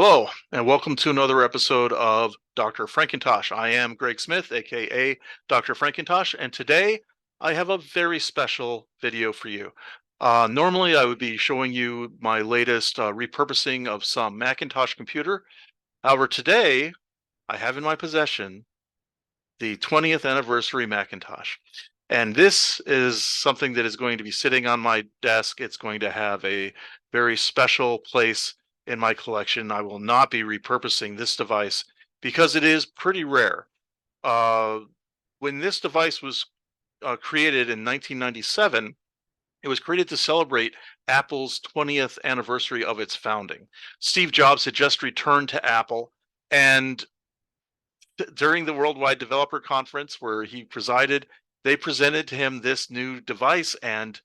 Hello, and welcome to another episode of Dr. Frankentosh. I am Greg Smith, aka Dr. Frankentosh, and today I have a very special video for you. Normally, I would be showing you my latest repurposing of some Macintosh computer. However, today I have in my possession the 20th anniversary Macintosh. And this is something that is going to be sitting on my desk. It's going to have a very special place in my collection. I will not be repurposing this device because it is pretty rare. Uh, when this device was created in 1997, it was created to celebrate Apple's 20th anniversary of its founding. Steve Jobs had just returned to Apple, and during the Worldwide Developer Conference where he presided, they presented to him this new device, and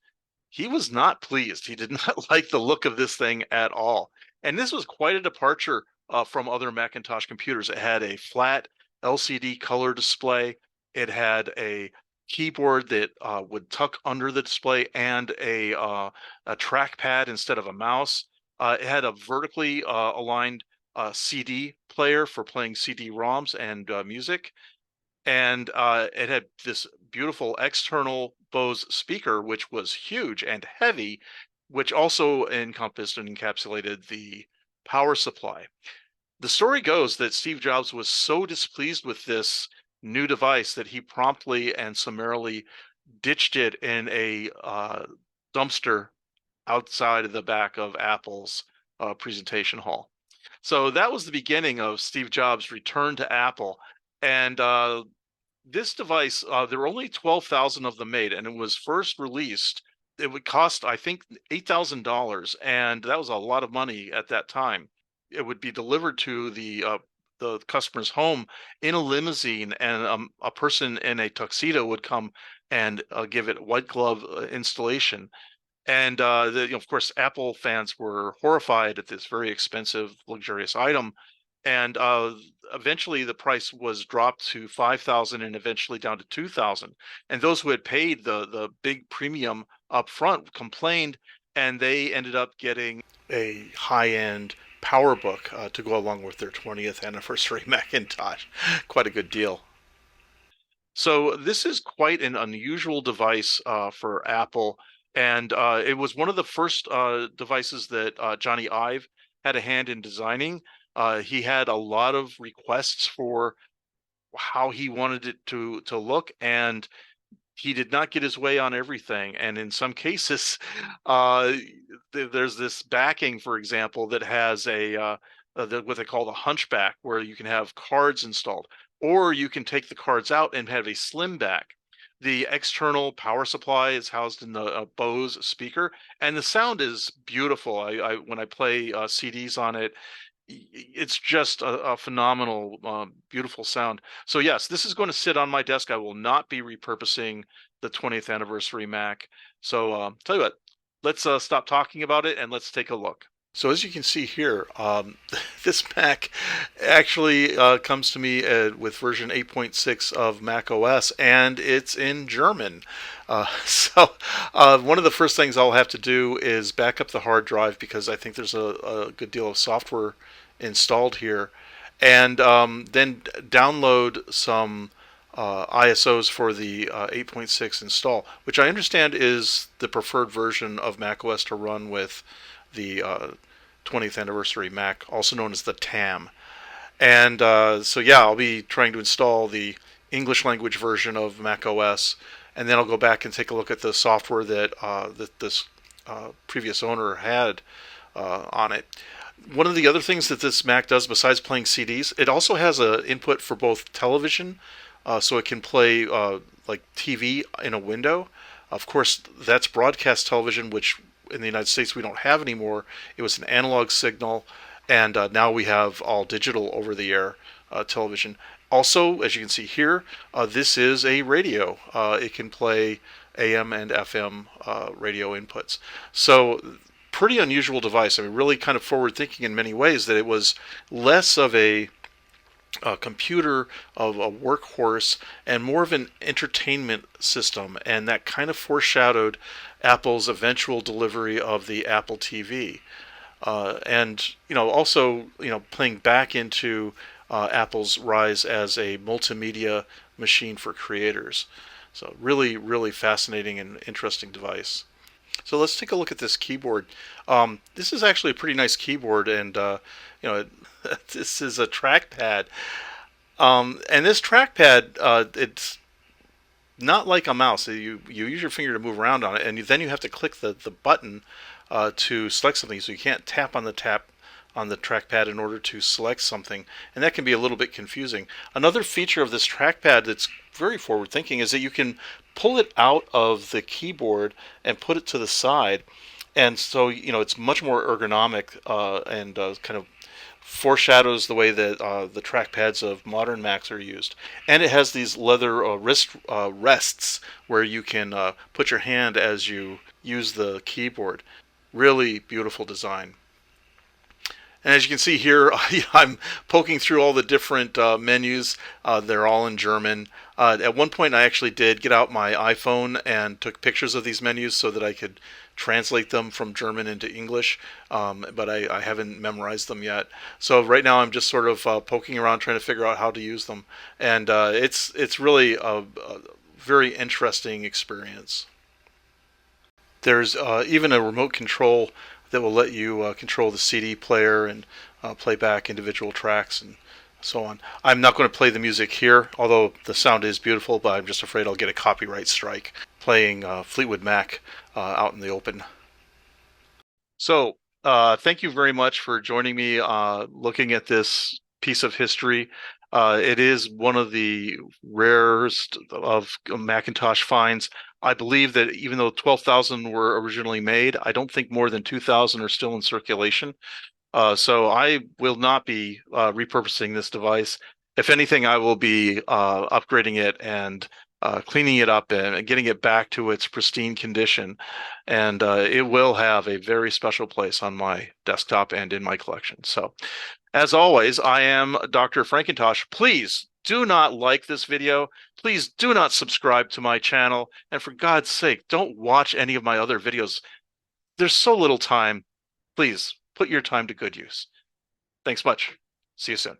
he was not pleased. He did not like the look of this thing at all. And this was quite a departure from other Macintosh computers. It had a flat LCD color display. It had a keyboard that would tuck under the display and a trackpad instead of a mouse. It had a vertically aligned CD player for playing CD-ROMs and music, and it had this beautiful external Bose speaker, which was huge and heavy, which also encompassed and encapsulated the power supply. The story goes that Steve Jobs was so displeased with this new device that he promptly and summarily ditched it in a dumpster outside of the back of Apple's presentation hall. So that was the beginning of Steve Jobs' return to Apple. And this device, there were only 12,000 of them made, and it was first released. It would cost, I think, $8,000, and that was a lot of money at that time. It would be delivered to the customer's home in a limousine, and a person in a tuxedo would come and give it white glove installation. And of course, Apple fans were horrified at this very expensive, luxurious item. And eventually, the price was dropped to 5,000, and eventually down to 2,000. And those who had paid the big premium up front complained, and they ended up getting a high-end PowerBook to go along with their 20th anniversary Macintosh. Quite a good deal. So this is quite an unusual device for Apple, and it was one of the first devices that Johnny Ive had a hand in designing. He had a lot of requests for how he wanted it to look, and he did not get his way on everything. And in some cases, uh, there's this backing, for example, that has what they call the hunchback, where you can have cards installed, or you can take the cards out and have a slim back. The external power supply is housed in the Bose speaker, and the sound is beautiful. I when I play CDs on it, it's just a phenomenal, beautiful sound. So yes, this is going to sit on my desk. I will not be repurposing the 20th anniversary Mac. So tell you what, let's stop talking about it and let's take a look. So as you can see here, this Mac actually comes to me with version 8.6 of Mac OS, and it's in German. One of the first things I'll have to do is back up the hard drive because I think there's a good deal of software installed here, and then download some ISOs for the 8.6 install, which I understand is the preferred version of macOS to run with the 20th anniversary Mac, also known as the TAM. And so yeah, I'll be trying to install the English language version of Mac OS, and then I'll go back and take a look at the software that this previous owner had on it. One of the other things that this Mac does, besides playing CDs, it also has an input for both television, so it can play like TV in a window. Of course, that's broadcast television, which in the United States we don't have anymore. It was an analog signal, and now we have all digital over-the-air television. Also, as you can see here, this is a radio. It can play AM and FM radio inputs. So pretty unusual device. I mean, really kind of forward-thinking in many ways, that it was less of a computer, of a workhorse, and more of an entertainment system, and that kind of foreshadowed Apple's eventual delivery of the Apple TV. And also playing back into Apple's rise as a multimedia machine for creators. So really, really fascinating and interesting device. So let's take a look at this keyboard. This is actually a pretty nice keyboard, and you know, this is a trackpad. And this trackpad, it's not like a mouse. You use your finger to move around on it, and then you have to click the button to select something. So you can't tap on the trackpad in order to select something, and that can be a little bit confusing. Another feature of this trackpad that's very forward thinking is that you can pull it out of the keyboard and put it to the side, and so it's much more ergonomic and kind of foreshadows the way that the trackpads of modern Macs are used. And it has these leather wrist rests where you can put your hand as you use the keyboard. Really beautiful design. And as you can see here, I'm poking through all the different menus. They're all in German. At one point, I actually did get out my iPhone and took pictures of these menus so that I could translate them from German into English, but I haven't memorized them yet. So right now, I'm just sort of poking around trying to figure out how to use them, and it's really a very interesting experience. There's even a remote control that will let you control the CD player and play back individual tracks and so on. I'm not going to play the music here, although the sound is beautiful, but I'm just afraid I'll get a copyright strike playing Fleetwood Mac out in the open. So, thank you very much for joining me looking at this piece of history. It is one of the rarest of Macintosh finds. I believe that even though 12,000 were originally made, I don't think more than 2,000 are still in circulation. So I will not be repurposing this device. If anything, I will be upgrading it and cleaning it up and getting it back to its pristine condition. And it will have a very special place on my desktop and in my collection. So as always, I am Dr. Frankintosh. Please do not like this video. Please do not subscribe to my channel. And for God's sake, don't watch any of my other videos. There's so little time. Please put your time to good use. Thanks much. See you soon.